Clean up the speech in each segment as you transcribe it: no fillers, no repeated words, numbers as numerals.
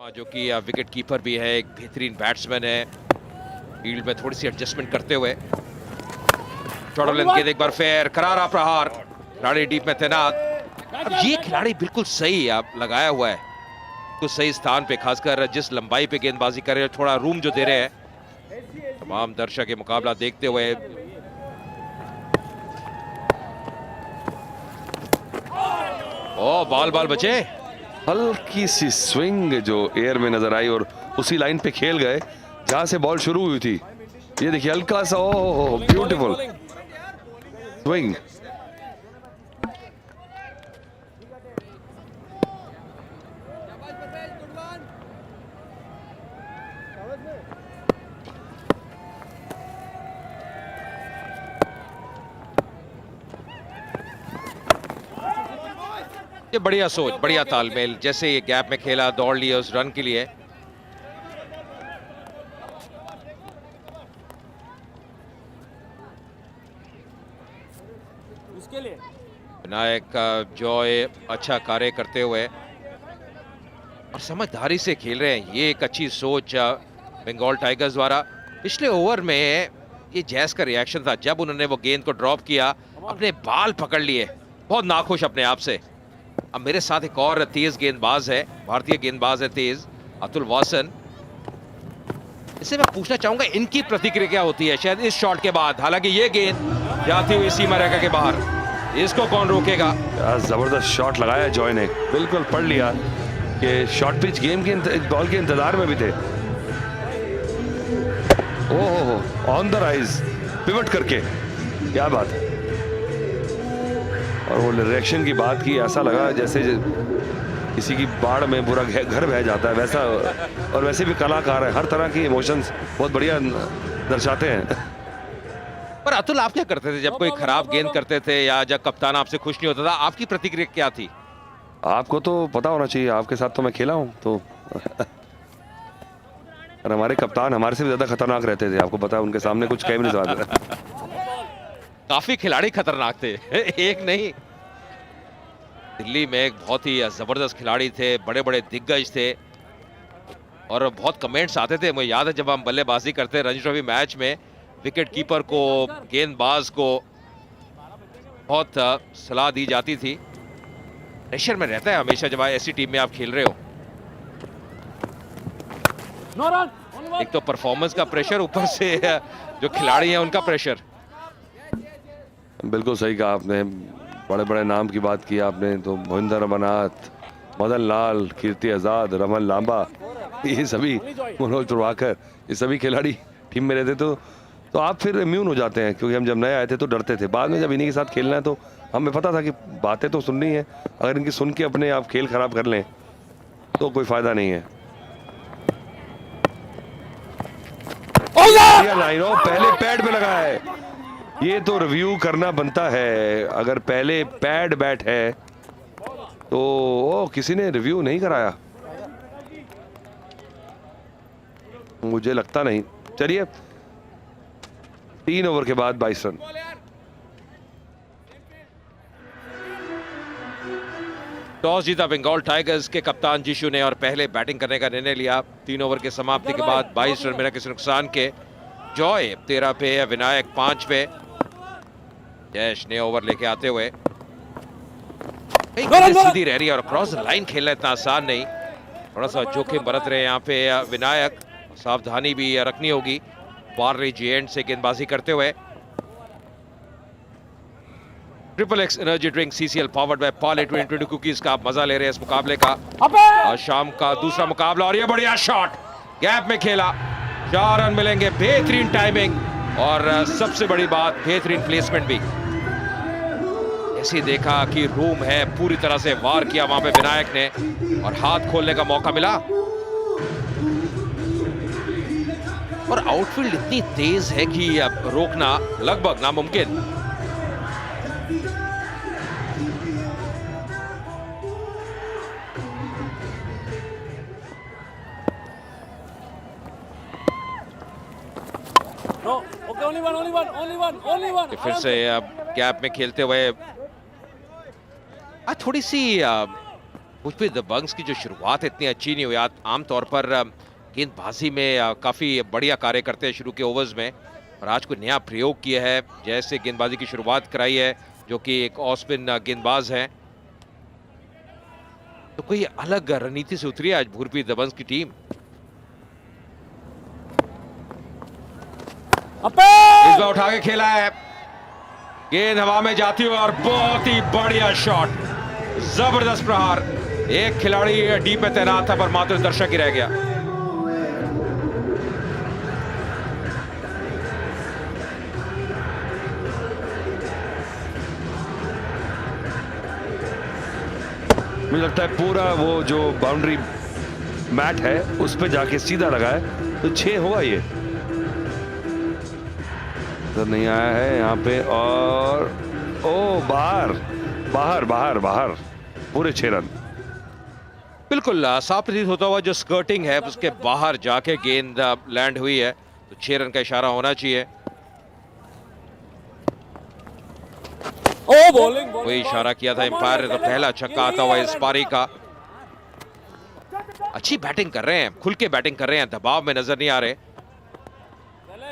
जो कि wicket keeper भी है, एक बेहतरीन बैट्समैन है। फील्ड में थोड़ी सी एडजस्टमेंट करते हुए चौड़ा लेंथ गेंद, एक बार फेयर करारा प्रहार, खिलाड़ी डीप में तैनात। अब ये खिलाड़ी बिल्कुल सही आप लगाया हुआ है, तो सही स्थान पे, खासकर जिस लंबाई पे गेंदबाजी कर रहे हैं, थोड़ा रूम जो दे रहे हैं। तमाम दर्शक ये मुकाबला देखते हुए ओ बॉल बचे, हल्की सी स्विंग जो एयर में नजर आई और उसी लाइन पे खेल गए जहां से बॉल शुरू हुई थी। ये देखिए हल्का सा, ओह ब्यूटीफुल स्विंग। ये बढ़िया सोच, बढ़िया तालमेल, जैसे ये गैप में खेला, दौड़ लिया उस रन के लिए। विनायक का जॉय अच्छा कार्य करते हुए और समझदारी से खेल रहे हैं। ये एक अच्छी सोच बंगाल टाइगर्स द्वारा। पिछले ओवर में ये जैस का रिएक्शन था जब उन्होंने वो गेंद को ड्रॉप किया, अपने बाल पकड़ लिए, बहुत नाखुश अपने आप से। अब मेरे साथ एक और तेज गेंदबाज है, भारतीय गेंदबाज है तेज, अतुल वासन। इससे मैं पूछना चाहूंगा इनकी प्रतिक्रिया क्या होती है शायद इस शॉट के बाद। हालांकि ये गेंद जाती हुई सीमा रेखा के बाहर, इसको कौन रोकेगा। जबरदस्त शॉट लगाया जॉय ने, बिल्कुल पढ़ लिया कि शॉर्ट पिच गेम के बॉल के इंतजार में भी थे। ओह ऑन द राइज पिवट करके, क्या बात है। और वो रिएक्शन की बात की, ऐसा लगा जैसे किसी की बाढ़ में पूरा घर बह जाता है वैसा। और वैसे भी कलाकार है, हर तरह की इमोशंस बहुत बढ़िया दर्शाते हैं। पर अतुल आप क्या करते थे जब कोई खराब गेंद करते थे या जब कप्तान आपसे खुश नहीं होता था, आपकी प्रतिक्रिया क्या थी? आपको तो पता होना चाहिए, आपके साथ तो मैं खेला हूं तो। और हमारे कप्तान हमारे से भी ज्यादा खतरनाक रहते थे, आपको पता है, उनके सामने कुछ कह भी नहीं सकते। काफी खिलाड़ी खतरनाक थे, एक नहीं। दिल्ली में एक बहुत ही जबरदस्त खिलाड़ी थे, बड़े बड़े दिग्गज थे और बहुत कमेंट्स आते थे। मुझे याद है जब हम बल्लेबाजी करते रणजी ट्रॉफी मैच में, विकेट कीपर को, गेंदबाज को बहुत सलाह दी जाती थी। प्रेशर में रहता है हमेशा जब ऐसी टीम में आप खेल रहे हो। एक तो परफॉर्मेंस का प्रेशर, ऊपर से जो खिलाड़ी हैं उनका प्रेशर। बिल्कुल सही कहा आपने, बड़े बड़े नाम की बात की आपने। तो मोहिंदर अमरनाथ, मदन लाल, कीर्ति आजाद, रमन लांबा, ये सभी, मनोज प्रभाकर, ये सभी खिलाड़ी टीम में रहते तो आप फिर इम्यून हो जाते हैं। क्योंकि हम जब नए आए थे तो डरते थे, बाद में जब इन्हीं के साथ खेलना है तो हमें पता था कि बातें तो सुननी है, अगर इनकी सुन के अपने आप खेल खराब कर लें तो कोई फायदा नहीं है। पहले पैड पे लगा है, ये तो रिव्यू करना बनता है। अगर पहले पैड बैट है तो किसी ने रिव्यू नहीं कराया, मुझे लगता नहीं। चलिए 3 ओवर के बाद 22 रन। टॉस जीता बंगाल टाइगर्स के कप्तान जीशु ने और पहले बैटिंग करने का निर्णय लिया। 3 ओवर के समाप्ति के बाद 22 रन बिना किसी नुकसान के। जॉय 13 पे, विनायक 5 पे। जैश ने ओवर लेके आते हुए सीधी रह रही है और क्रॉस लाइन खेलना इतना आसान नहीं, थोड़ा सा जोखिम बरत रहे हैं यहाँ पे विनायक, सावधानी भी रखनी होगी। वारली जी एंड से गेंदबाजी करते हुए। Triple x energy drink CCL powered by Parle 2020 cookies का आप मजा ले रहे हैं इस मुकाबले का। आज शाम का दूसरा मुकाबला और ये बढ़िया शॉट गैप में खेला, 4 रन मिलेंगे। बेहतरीन टाइमिंग और सबसे बड़ी बात बेहतरीन प्लेसमेंट भी। ऐसे देखा कि रूम है, पूरी तरह से वार किया वहां पे विनायक ने और हाथ खोलने का मौका मिला। और आउटफील्ड इतनी तेज है कि अब रोकना लगभग नामुमकिन। फिर से अब गैप में खेलते हुए थोड़ी सी भोजपुरी दबंग्स की जो शुरुआत इतनी अच्छी नहीं हुई। आमतौर पर गेंदबाजी में काफी बढ़िया कार्य करते हैं शुरू के ओवर्स में, और आज कोई नया प्रयोग किया है, जैसे गेंदबाजी की शुरुआत कराई है, जो कि एक ऑफ स्पिन गेंदबाज है। तो कोई अलग रणनीति से उतरी है आज भोजपुरी दबंग्स की टीम। इस बार उठा के खेला है, गेंद हवा में जाती हुई और बहुत ही बढ़िया शॉट, जबरदस्त प्रहार। एक खिलाड़ी डी पे तैनात था पर मात्र दर्शक ही रह गया। मुझे लगता है पूरा वो जो बाउंड्री मैट है उस पे जाके सीधा लगा है, तो 6 होगा ये। तो नहीं आया है यहाँ पे, और ओ बाहर बाहर बाहर बाहर, पूरे 6 रन। बिल्कुल साफ प्रतीत होता हुआ जो स्कर्टिंग है उसके बाहर जाके गेंद लैंड हुई है, तो 6 रन का इशारा होना चाहिए। वही इशारा किया था एम्पायर ने, तो पहला छक्का आता हुआ इस पारी का। अच्छी बैटिंग कर रहे हैं, खुल के बैटिंग कर रहे हैं, दबाव में नजर नहीं आ रहे।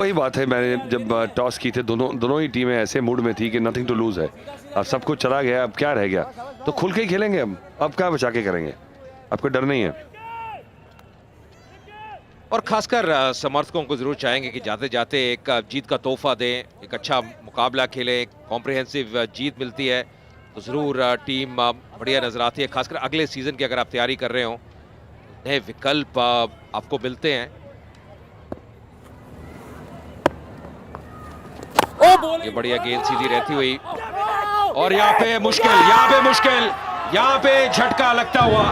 वही बात है, मैंने जब टॉस की थी दोनों ही टीमें ऐसे मूड में थी कि नथिंग टू लूज है। अब सब कुछ चला गया, अब क्या रह गया, तो खुल के ही खेलेंगे। अब क्या बचा के करेंगे, आपको डर नहीं है। और खासकर समर्थकों को जरूर चाहेंगे कि जाते जाते एक जीत का तोहफा दें, एक अच्छा मुकाबला खेलें, एक कॉम्प्रिहेंसिव जीत मिलती है तो जरूर टीम बढ़िया नजर आती है। खासकर अगले सीजन की अगर आप तैयारी कर रहे हो, नए विकल्प आपको मिलते हैं। ये बढ़िया गेंद सीधी रहती हुई, और यहाँ पे मुश्किल, यहाँ पे झटका लगता हुआ।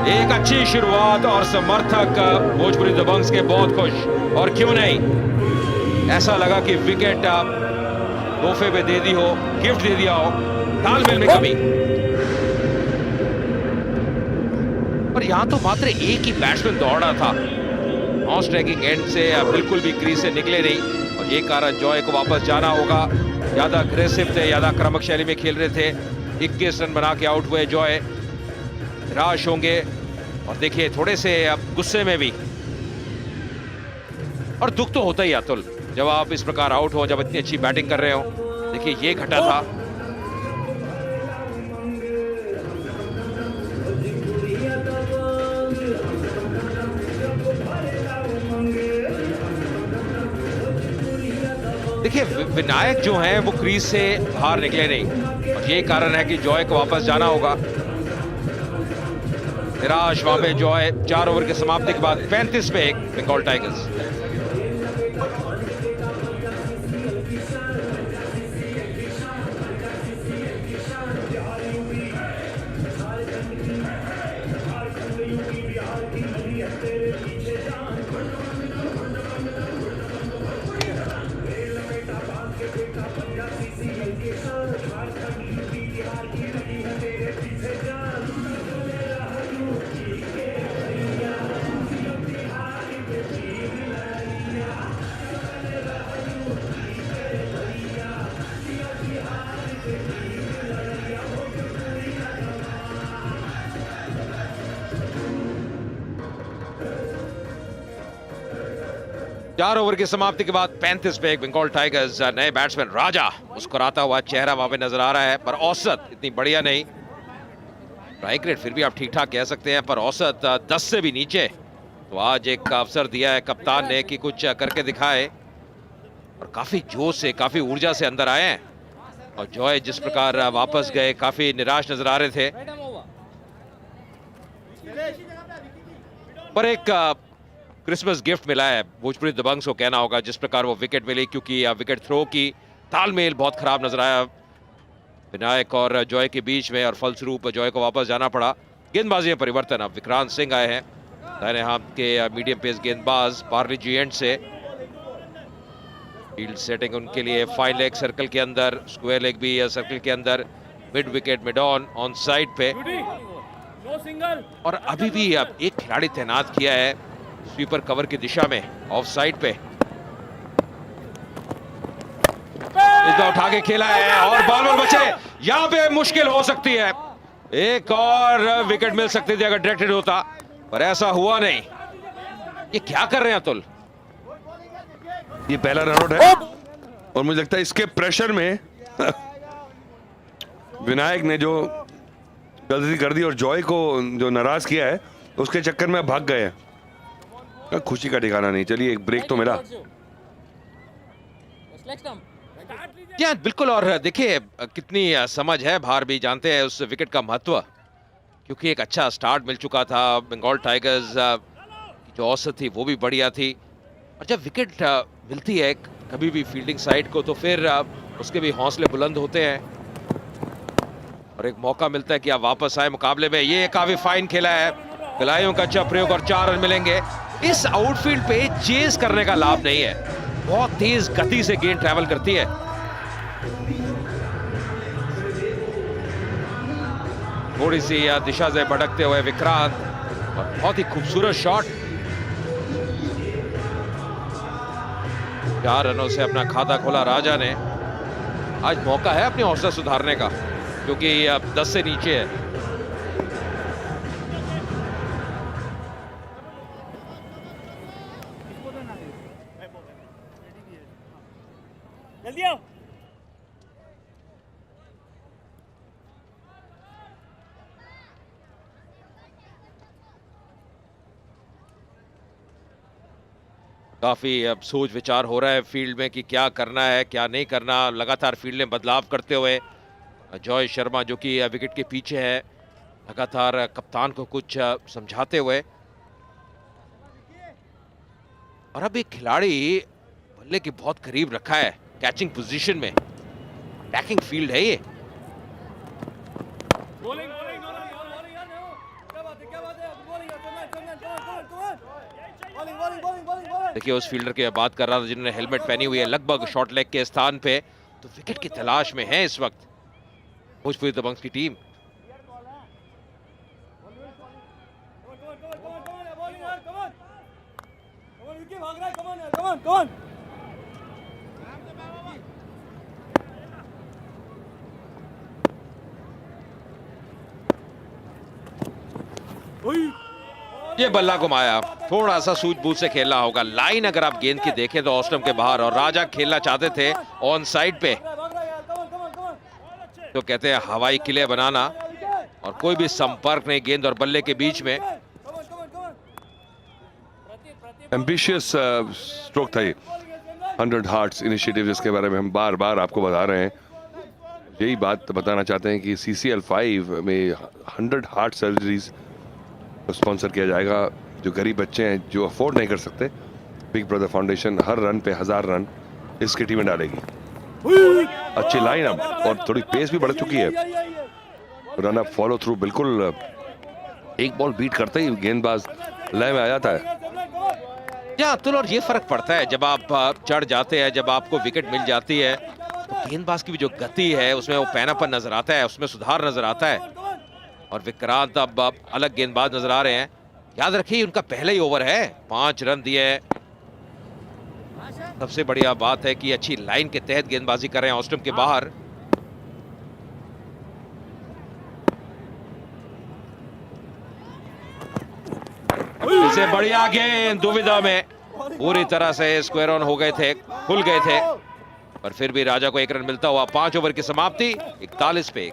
एक अच्छी शुरुआत और समर्थक भोजपुरी दबंग्स के बहुत खुश, और क्यों नहीं, ऐसा लगा कि विकेट तोहफे पे दे दी हो, गिफ्ट दे दिया हो, तालमेल में कमी। पर यहां तो मात्र एक ही बैट्समैन दौड़ा था, ऑन स्ट्राइकिंग एंड से बिल्कुल भी क्रीज से निकले नहीं, और ये कारण जॉय को वापस जाना होगा। ज्यादा अग्रेसिव थे, ज्यादा आक्रामक शैली में खेल रहे थे। 21 रन बना के आउट हुए जॉय, निराश होंगे, और देखिए थोड़े से अब गुस्से में भी। और दुख तो होता ही अतुल, जब आप इस प्रकार आउट हो, जब इतनी अच्छी बैटिंग कर रहे हो। देखिए ये घटा था। देखिए विनायक जो हैं वो क्रीज से बाहर निकले नहीं, और ये कारण है कि जॉय को वापस जाना होगा। निराश वहां पे जॉय। 4 ओवर की समाप्ति के बाद 35 पे 1 बंगाल टाइगर्स। चार ओवर की समाप्ति के बाद 35 पे 1 बंगाल टाइगर्स। नए बैट्समैन राजा मुस्कुराता हुआ चेहरा वहां पे नजर आ रहा है, पर औसत इतनी बढ़िया नहीं। स्ट्राइक रेट फिर भी आप ठीक ठाक कह सकते हैं, पर औसत 10 से भी नीचे। तो आज एक अवसर दिया है कप्तान ने कि कुछ करके दिखाए, और काफी जोश से, काफी ऊर्जा से अंदर आए हैं। और जॉय जिस प्रकार वापस गए, काफी निराश नजर आ रहे थे। पर एक क्रिसमस गिफ्ट मिला है भोजपुरी दबंग्स को, कहना होगा, जिस प्रकार वो विकेट मिली, क्योंकि विकेट थ्रो की तालमेल बहुत खराब नजर आया विनायक और जॉय के बीच में, और फलस्वरूप जॉय को वापस जाना पड़ा। गेंदबाजी में परिवर्तन, अब विक्रांत सिंह आए हैं, दाहिने हाथ के मीडियम पेस गेंदबाज पार्ली जी एंड से। फील्ड सेटिंग उनके लिए फाइन लेग सर्कल के अंदर, स्क्वायर लेग भी सर्कल के अंदर, mid wicket mid on side पे। और अभी भी अब एक खिलाड़ी तैनात किया है स्वीपर कवर की दिशा में, ऑफ साइड पे। इस बार उठा के खेला है, और बॉल बचे। यहां पे मुश्किल हो सकती है, एक और विकेट मिल सकती थी अगर डायरेक्टेड होता, पर ऐसा हुआ नहीं। ये क्या कर रहे हैं अतुल? ये पहला रन आउट है और मुझे लगता है इसके प्रेशर में विनायक ने जो गलती कर दी और जॉय को जो नाराज किया है उसके चक्कर में भाग गए हैं। खुशी का ठिकाना नहीं। चलिए एक ब्रेक तो मिला। क्या बिल्कुल। और देखिए कितनी समझ है, बाहर भी जानते हैं उस विकेट का महत्व, क्योंकि एक अच्छा स्टार्ट मिल चुका था। बंगाल टाइगर्स की जो औसत थी वो भी बढ़िया थी, और जब विकेट मिलती है कभी भी फील्डिंग साइड को, तो फिर उसके भी हौसले बुलंद होते हैं और एक मौका मिलता है कि आप वापस आए मुकाबले में। ये काफी फाइन खेला है, खिलाड़ियों का अच्छा प्रयोग और 4 रन मिलेंगे। इस आउटफील्ड पे चेस करने का लाभ नहीं है, बहुत तेज गति से गेंद ट्रैवल करती है। थोड़ी सी दिशा से भटकते हुए विक्रांत, और बहुत ही खूबसूरत शॉट। 4 रनों से अपना खाता खोला राजा ने। आज मौका है अपनी हौसला सुधारने का, क्योंकि अब 10 से नीचे है। जल्दी आओ। काफी अब सोच विचार हो रहा है फील्ड में कि क्या करना है क्या नहीं करना। लगातार फील्ड में बदलाव करते हुए जॉय शर्मा, जो कि विकेट के पीछे है, लगातार कप्तान को कुछ समझाते हुए। और अब एक खिलाड़ी बल्ले के बहुत करीब रखा है, कैचिंग पोजीशन में। अटैकिंग फील्ड है ये। बॉलिंग बॉलिंग बॉलिंग यार, क्या बात है क्या बात है। Bowling bowling. देखिए उस फील्डर की बात कर रहा था जिन्होंने हेलमेट पहनी हुई है, लगभग शॉर्ट लेग के स्थान पे, तो विकेट की तलाश में है इस वक्त भोजपुरी दबंग्स की टीम। ये बल्ला घुमाया, थोड़ा सा सूझबूझ से खेलना होगा। लाइन अगर आप गेंद की देखें तो ऑस्ट्रम के बाहर, और राजा खेलना चाहते थे ऑन साइड पे। तो कहते हैं हवाई किले बनाना, और कोई भी संपर्क नहीं गेंद और बल्ले के बीच में। एम्बिशियस स्ट्रोक था ये 100 हार्ट्स इनिशिएटिव, जिसके बारे में हम बार बार आपको बता रहे हैं। यही बात बताना चाहते हैं कि CCL 5 में 100 हार्ट सर्जरीज स्पॉन्सर किया जाएगा। जो गरीब बच्चे हैं जो अफोर्ड नहीं कर सकते, बिग ब्रदर फाउंडेशन हर रन पे 1000 रन इसकी टीम में डालेगी। अच्छी लाइन अब, और थोड़ी पेस भी बढ़ चुकी है। रन अप फॉलो थ्रू, बिल्कुल एक बॉल बीट करते ही गेंदबाज लय में आ जाता है। या अतुल, और ये फर्क पड़ता है जब आप चढ़ जाते हैं, जब आपको विकेट मिल जाती है, तो गेंदबाज की भी जो गति है उसमें वो पैनापन नजर आता है, उसमें सुधार नजर आता है। और विक्रांत अब अलग गेंदबाज नजर आ रहे हैं। याद रखिए उनका पहला ही ओवर है, 5 रन दिए हैं। सबसे बढ़िया बात है कि अच्छी लाइन के तहत गेंदबाजी कर रहे हैं ऑस्ट्रम के बाहर। इसे बढ़िया गेंद, दुविधा में पूरी तरह से स्क्वायर ऑन हो गए थे, खुल गए थे, पर फिर भी राजा को 1 रन मिलता हुआ। 5 ओवर की समाप्ति, 41 पे 1।